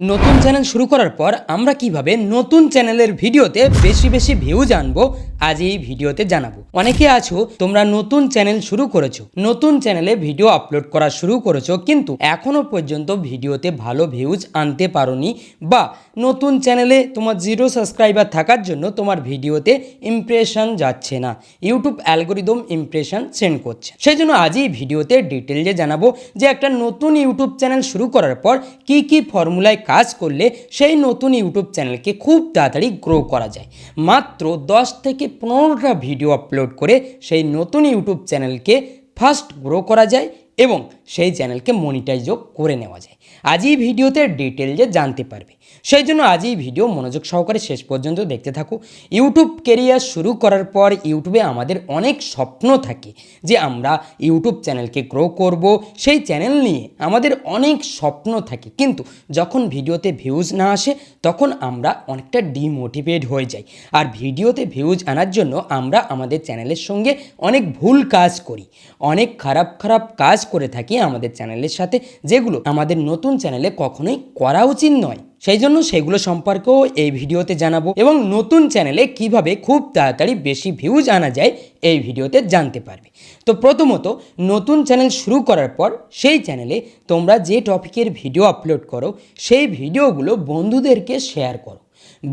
নতুন চ্যানেল শুরু করার পর আমরা কিভাবে নতুন চ্যানেলের ভিডিওতে বেশি বেশি ভিউজ আনবো আজ এই ভিডিওতে জানাবো। অনেকে আছো তোমরা নতুন চ্যানেল শুরু করেছো, নতুন চ্যানেলে ভিডিও আপলোড করা শুরু করেছো, কিন্তু এখনো পর্যন্ত ভিডিওতে ভালো ভিউজ আনতে পারোনি, বা নতুন চ্যানেলে তোমার 0 সাবস্ক্রাইবার থাকার জন্য তোমার ভিডিওতে ইমপ্রেশন যাচ্ছে না, ইউটিউব অ্যালগোরিদম ইমপ্রেশন সেন্ড করছে। সেই জন্য আজ এই ভিডিওতে ডিটেইলে জানাবো যে একটা নতুন ইউটিউব চ্যানেল শুরু করার পর কি কি ফর্মুলায় কাজ করলে সেই নতুন ইউটিউব চ্যানেলকে খুব তাড়াতাড়ি গ্রো করা যায়। মাত্র 10 থেকে 15টা ভিডিও আপলোড করে সেই নতুন ইউটিউব চ্যানেলকে ফার্স্ট গ্রো করা যায় এবং সেই চ্যানেলকে মনিটাইজও করে নেওয়া যায়। আজ এই ভিডিওতে ডিটেইলে জানতে পারবে। সেই জন্য আজ এই ভিডিও মনোযোগ সহকারে শেষ পর্যন্ত দেখতে থাকো। ইউটিউব ক্যারিয়ার শুরু করার পর ইউটিউবে আমাদের অনেক স্বপ্ন থাকে যে আমরা ইউটিউব চ্যানেলকে গ্রো করব, সেই চ্যানেল নিয়ে আমাদের অনেক স্বপ্ন থাকে, কিন্তু যখন ভিডিওতে ভিউজ না আসে তখন আমরা অনেকটা ডিমোটিভেট হয়ে যাই। আর ভিডিওতে ভিউজ আনার জন্য আমরা আমাদের চ্যানেলের সঙ্গে অনেক ভুল কাজ করি, অনেক খারাপ খারাপ কাজ করে থাকি আমাদের চ্যানেলের সাথে, যেগুলো আমাদের নতুন চ্যানেলে কখনোই করা উচিত নয়। সেই জন্য সেগুলো সম্পর্কেও এই ভিডিওতে জানাবো এবং নতুন চ্যানেলে কিভাবে খুব তাড়াতাড়ি বেশি ভিউজ আনা যায় এই ভিডিওতে জানতে পারবে। তো প্রথমত, নতুন চ্যানেল শুরু করার পর সেই চ্যানেলে তোমরা যে টপিকের ভিডিও আপলোড করো সেই ভিডিওগুলো বন্ধুদেরকে শেয়ার করো।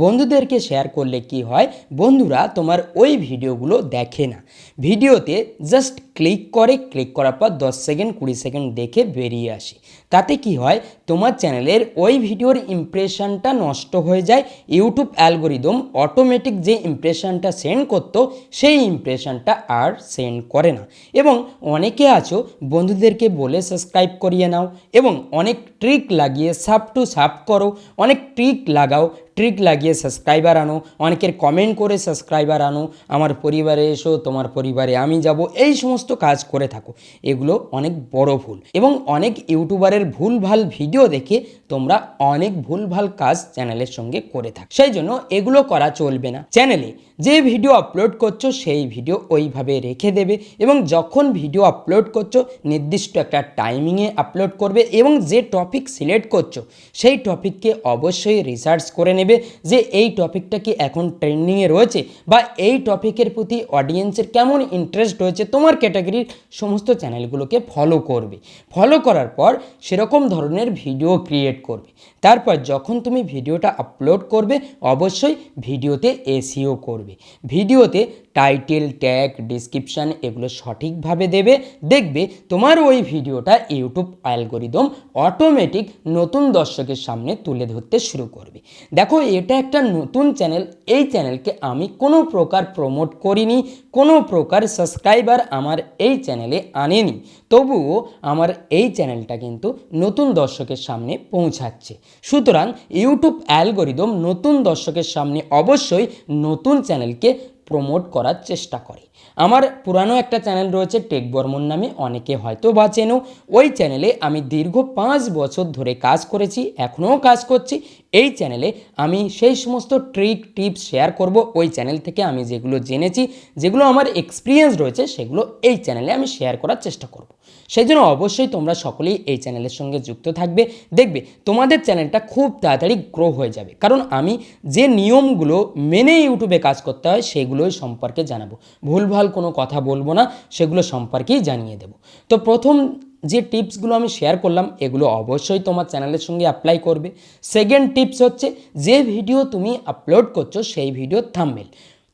বন্ধুদেরকে শেয়ার করলে কি হয়, বন্ধুরা তোমার ওই ভিডিওগুলো দেখে না, ভিডিওতে জাস্ট ক্লিক করে, ক্লিক করার পর 10 সেকেন্ড 20 সেকেন্ড দেখে বেরিয়ে আসে। তাতে কি হয়, তোমার চ্যানেলের ওই ভিডিওর ইমপ্রেশনটা নষ্ট হয়ে যায়। ইউটিউব অ্যালগোরিদম অটোমেটিক যে ইমপ্রেশনটা সেন্ড করতো সেই ইমপ্রেশনটা আর সেন্ড করে না। এবং অনেকে আছো বন্ধুদেরকে বলে সাবস্ক্রাইব করিয়ে নাও এবং অনেক ট্রিক লাগিয়ে সাব টু সাব করো, অনেক ট্রিক লাগাও, ট্রিক লাগিয়ে সাবস্ক্রাইবার আনো, অনেকের কমেন্ট করে সাবস্ক্রাইবার আনো, আমার পরিবারে এসো, তোমার পরিবারে আমি যাব, এই সমস্ত কাজ করে থাকো। এগুলো অনেক বড় ভুল এবং অনেক ইউটিউবারের ভুলভাল ভিডিও দেখে তোমরা অনেক ভুলভাল কাজ চ্যানেলের সঙ্গে করে থাকো। সেই জন্য এগুলো করা চলবে না। চ্যানেলে যে ভিডিও আপলোড করছো সেই ভিডিও ওইভাবে রেখে দেবে এবং যখন ভিডিও আপলোড করছো নির্দিষ্ট একটা টাইমিংয়ে আপলোড করবে এবং যে টপিক সিলেক্ট করছো সেই টপিককে অবশ্যই রিসার্চ করে নেবে যে এই টপিকটা কি এখন ট্রেন্ডিংয়ে রয়েছে, বা এই টপিকের প্রতি অডিয়েন্সের কেমন ইন্টারেস্ট রয়েছে। তোমার ক্যাটাগরির সমস্ত চ্যানেলগুলোকে ফলো করবে, ফলো করার পর সেরকম ধরনের ভিডিও ক্রিয়েট করবে। তারপর যখন তুমি ভিডিওটা আপলোড করবে অবশ্যই ভিডিওতে এসইও করবে, ভিডিওতে টাইটেল, ট্যাগ, ডিসক্রিপশান এগুলো সঠিকভাবে দেবে। দেখবে তোমার ওই ভিডিওটা ইউটিউব অ্যালগোরিদম অটোমেটিক নতুন দর্শকের সামনে তুলে ধরতে শুরু করবে। দেখো, এটা একটা নতুন চ্যানেল, এই চ্যানেলকে আমি কোনো প্রকার প্রমোট করিনি, কোনো প্রকার সাবস্ক্রাইবার আমার এই চ্যানেলে আনেনি, তবুও আমার এই চ্যানেলটা কিন্তু নতুন দর্শকের সামনে পৌঁছাচ্ছে। সুতরাং ইউটিউব অ্যালগোরিদম নতুন দর্শকের সামনে অবশ্যই নতুন চ্যানেলকে প্রমোট করার চেষ্টা করে। আমার পুরানো একটা চ্যানেল রয়েছে টেক বর্মন নামে, অনেকে হয়তো বা চেনো। ওই চ্যানেলে আমি দীর্ঘ 5 বছর ধরে কাজ করেছি, এখনও কাজ করছি। এই চ্যানেলে আমি সেই সমস্ত ট্রিক টিপস শেয়ার করব। ওই চ্যানেল থেকে আমি যেগুলো জেনেছি, যেগুলো আমার এক্সপিরিয়েন্স রয়েছে, সেগুলো এই চ্যানেলে আমি শেয়ার করার চেষ্টা করব। সেই জন্য অবশ্যই তোমরা সকলেই এই চ্যানেলের সঙ্গে যুক্ত থাকবে। দেখবে তোমাদের চ্যানেলটা খুব তাড়াতাড়ি গ্রো হয়ে যাবে, কারণ আমি যে নিয়মগুলো মেনে ইউটিউবে কাজ করতে হয় সেগুলোই সম্পর্কে জানাবো। ভুলভাল কোনো কথা বলবো না, সেগুলো সম্পর্কেই জানিয়ে দেব। তো প্রথম যে টিপসগুলো আমি শেয়ার করলাম এগুলো অবশ্যই তোমার চ্যানেলের সঙ্গে অ্যাপ্লাই করবে। সেকেন্ড টিপস হচ্ছে, যে ভিডিও তুমি আপলোড করছো সেই ভিডিওর থাম্বনেল,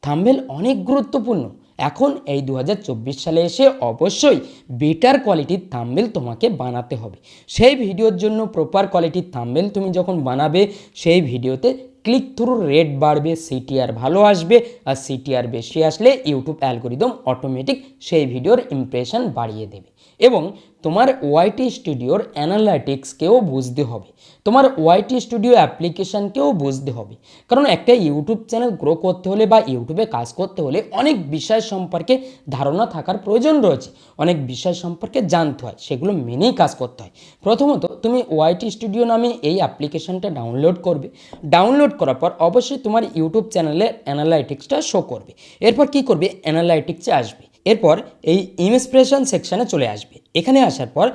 থাম্বনেল অনেক গুরুত্বপূর্ণ। এখন এই 2024 সালে এসে অবশ্যই বেটার কোয়ালিটির থাম্বনেল তোমাকে বানাতে হবে। সেই ভিডিওর জন্য প্রপার কোয়ালিটির থাম্বনেল তুমি যখন বানাবে সেই ভিডিওতে ক্লিক থ্রু রেট বাড়বে, সিটিআর ভালো আসবে, আর সিটিআর বেশি আসলে ইউটিউব অ্যালগোরিদম অটোমেটিক সেই ভিডিওর ইমপ্রেশন বাড়িয়ে দেবে। এবং তোমার ওয়াইটি স্টুডিওর অ্যানালাইটিক্সকেও বুঝতে হবে, তোমার ওয়াইটি স্টুডিও অ্যাপ্লিকেশানকেও বুঝতে হবে, কারণ একটা ইউটিউব চ্যানেল গ্রো করতে হলে বা ইউটিউবে কাজ করতে হলে অনেক বিষয় সম্পর্কে ধারণা থাকার প্রয়োজন রয়েছে, অনেক বিষয় সম্পর্কে জানতে হয়, সেগুলো মেনেই কাজ করতে হয়। প্রথমত তুমি ওয়াইটি স্টুডিও নামে এই অ্যাপ্লিকেশানটা ডাউনলোড করবে। ডাউনলোড করার পর অবশ্যই তোমার ইউটিউব চ্যানেলের অ্যানালাইটিক্সটা শো করবে। এরপর কি করবে, অ্যানালাইটিক্সে আসবে, এরপর এই ইমপ্রেশন সেকশানে চলে আসবে। এখানে আসার পর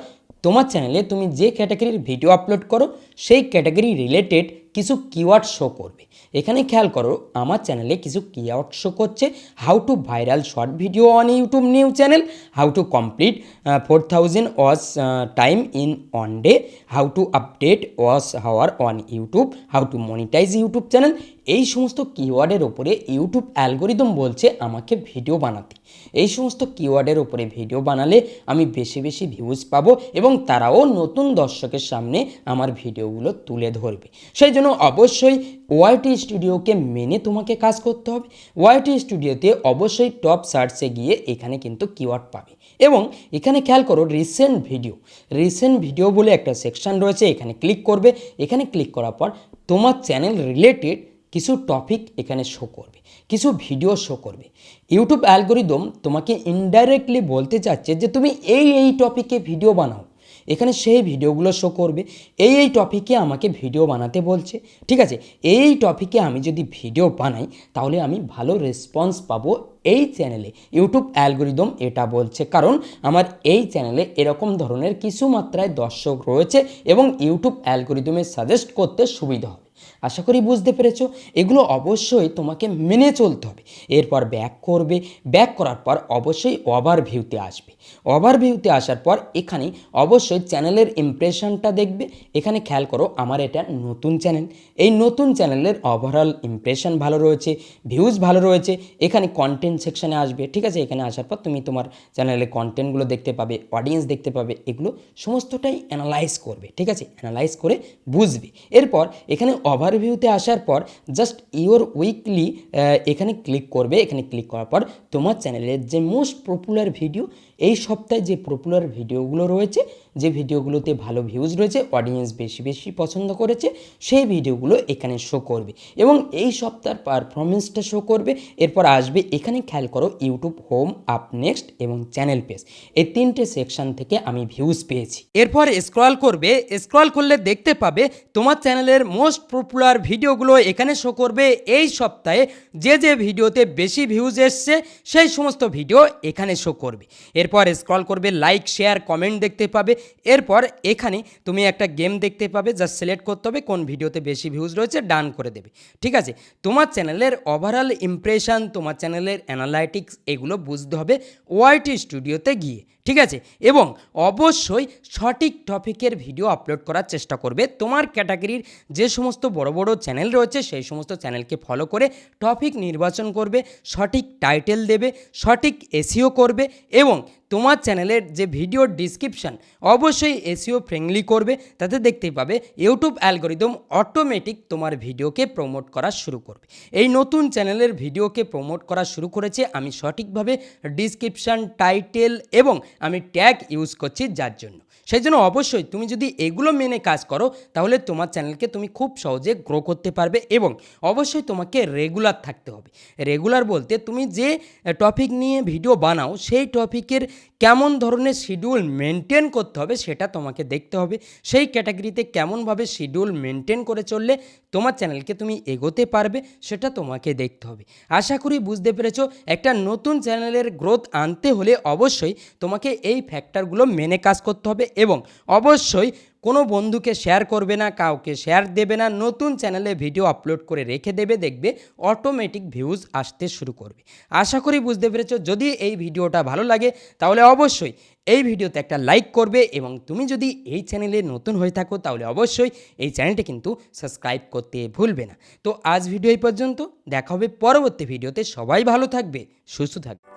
তোমার চ্যানেলে তুমি যে ক্যাটাগরির ভিডিও আপলোড করো সেই ক্যাটাগরি রিলেটেড কিছু কিওয়ার্ড শো করবে। এখানে খেয়াল করো আমার চ্যানেলে কিছু কিওয়ার্ড শো করছে, how to viral short video on YouTube new channel, how to complete 4000 watch time in one day, how to update watch hour on YouTube, how to monetize YouTube channel. এই সমস্ত কিওয়ার্ডের ওপরে YouTube algorithm বলছে আমাকে video বানাতে। এই সমস্ত কিওয়ার্ডের ওপরে video বানালে আমি বেশি বেশি ভিউজ পাবো এবং তারাও নতুন দর্শকের সামনে আমার ভিডিওগুলো তুলে ধরবে। সেই জন্য অবশ্যই ওয়াইটি স্টুডিওকে মেনে তোমাকে কাজ করতে হবে। ওয়াইটি স্টুডিওতে অবশ্যই টপ সার্চে গিয়ে এখানে কিন্তু কিওয়ার্ড পাবে এবং এখানে খেয়াল করো রিসেন্ট ভিডিও বলে একটা সেকশন রয়েছে, এখানে ক্লিক করবে। এখানে ক্লিক করার পর তোমার চ্যানেল রিলেটেড কিছু টপিক এখানে শো করবে, কিছু ভিডিও শো করবে। ইউটিউব অ্যালগোরিদম তোমাকে ইনডাইরেক্টলি বলতে চাচ্ছে যে তুমি এই টপিকে ভিডিও বানাও, এখানে সেই ভিডিওগুলো শো করবে। এই টপিকে আমাকে ভিডিও বানাতে বলছে, ঠিক আছে। এই টপিকে আমি যদি ভিডিও বানাই তাহলে আমি ভালো রেসপন্স পাবো এই চ্যানেলে, ইউটিউব অ্যালগোরিদম এটা বলছে, কারণ আমার এই চ্যানেলে এরকম ধরনের কিছু মাত্রায় দর্শক রয়েছে এবং ইউটিউব অ্যালগোরিদমে সাজেস্ট করতে সুবিধা হবে। আশা করি বুঝতে পেরেছো। এগুলো অবশ্যই তোমাকে মেনে চলতে হবে। এরপর ব্যাক করবে, ব্যাক করার পর অবশ্যই ওভারভিউতে আসবে। ওভারভিউতে আসার পর এখানে অবশ্যই চ্যানেলের ইমপ্রেশনটা দেখবে। এখানে খেয়াল করো আমার এটা নতুন চ্যানেল, এই নতুন চ্যানেলের ওভারঅল ইমপ্রেশন ভালো রয়েছে, ভিউজ ভালো রয়েছে। এখানে কন্টেন্ট সেকশানে আসবে, ঠিক আছে। এখানে আসার পর তুমি তোমার চ্যানেলের কন্টেন্টগুলো দেখতে পাবে, অডিয়েন্স দেখতে পাবে, এগুলো সমস্তটাই অ্যানালাইজ করবে, ঠিক আছে। অ্যানালাইজ করে বুঝবে। এরপর এখানে ওভারভিউতে আসার পর জাস্ট ইওর উইকলি এখানে ক্লিক করবে। এখানে ক্লিক করার পর তোমার চ্যানেলের যে মোস্ট পপুলার ভিডিও, এই সপ্তাহে যে পপুলার ভিডিওগুলো রয়েছে, যে ভিডিওগুলোতে ভালো ভিউজ রয়েছে, অডিয়েন্স বেশি বেশি পছন্দ করেছে, সেই ভিডিওগুলো এখানে শো করবে এবং এই সপ্তাহের পারফরমেন্সটা শো করবে। এরপর আসবে এখানে খেয়াল করো ইউটিউব হোম, আপ নেক্সট এবং চ্যানেল পেজ, এই তিনটে সেকশন থেকে আমি ভিউজ পেয়েছি। এরপর স্ক্রল করবে, স্ক্রল করলে দেখতে পাবে তোমার চ্যানেলের মোস্ট পপুলার ভিডিওগুলো এখানে শো করবে। এই সপ্তাহে যে ভিডিওতে বেশি ভিউজ এসছে সেই সমস্ত ভিডিও এখানে শো করবে। এরপর স্ক্রল করবে, লাইক শেয়ার কমেন্ট দেখতে পাবে। এরপর এখানে তুমি একটা গেম দেখতে পাবে, জাস্ট সিলেক্ট করতে হবে কোন ভিডিওতে বেশি ভিউজ রয়েছে, ডান করে দেবে, ঠিক আছে। তোমার চ্যানেলের ওভারঅল ইমপ্রেশন, তোমার চ্যানেলের অ্যানালাইটিক্স, এগুলো বুঝতে হবে ওয়াইটি স্টুডিওতে গিয়ে, ঠিক আছে। এবং অবশ্যই সঠিক টপিকের ভিডিও আপলোড করার চেষ্টা করবে। তোমার ক্যাটাগরির যে সমস্ত বড় বড় চ্যানেল রয়েছে সেই সমস্ত চ্যানেলকে ফলো করে টপিক নির্বাচন করবে, সঠিক টাইটেল দেবে, সঠিক এসইও করবে এবং তোমার চ্যানেলের যে ভিডিও ডিসক্রিপশান অবশ্যই এসইও ফ্রেন্ডলি করবে। তাতে দেখতেই পাবে ইউটিউব অ্যালগোরিদম অটোমেটিক তোমার ভিডিওকে প্রমোট করা শুরু করবে। এই নতুন চ্যানেলের ভিডিওকে প্রমোট করা শুরু করেছে আমি সঠিকভাবে ডিসক্রিপশান, টাইটেল এবং আমি ট্যাগ ইউজ করছি, যার জন্য সেই জন্য অবশ্যই তুমি যদি এগুলো মেনে কাজ করো তাহলে তোমার চ্যানেলকে তুমি খুব সহজে গ্রো করতে পারবে। এবং অবশ্যই তোমাকে রেগুলার থাকতে হবে। রেগুলার বলতে তুমি যে টপিক নিয়ে ভিডিও বানাও সেই টপিকের কেমন ধরনের শিডিউল মেনটেন করতে হবে সেটা তোমাকে দেখতে হবে। সেই ক্যাটাগরিতে কেমনভাবে শিডিউল মেনটেন করে চললে তোমার চ্যানেলকে তুমি এগোতে পারবে সেটা তোমাকে দেখতে হবে। আশা করি বুঝতে পেরেছো। একটা নতুন চ্যানেলের গ্রোথ আনতে হলে অবশ্যই তোমাকে এই ফ্যাক্টরগুলো মেনে কাজ করতে হবে এবং অবশ্যই কোনো বন্ধুকে শেয়ার করবে না, কাউকে শেয়ার দেবে না, নতুন চ্যানেলে ভিডিও আপলোড করে রেখে দেবে, দেখবে অটোমেটিক ভিউজ আসতে শুরু করবে। আশা করি বুঝতে পেরেছো। যদি এই ভিডিওটা ভালো লাগে তাহলে অবশ্যই এই ভিডিওতে একটা লাইক করবে এবং তুমি যদি এই চ্যানেলে নতুন হয়ে থাকো তাহলে অবশ্যই এই চ্যানেলটি কিন্তু সাবস্ক্রাইব করতে ভুলবে না। তো আজ ভিডিও এই পর্যন্ত, দেখা হবে পরবর্তী ভিডিওতে। সবাই ভালো থাকবে, সুস্থ থাকবে।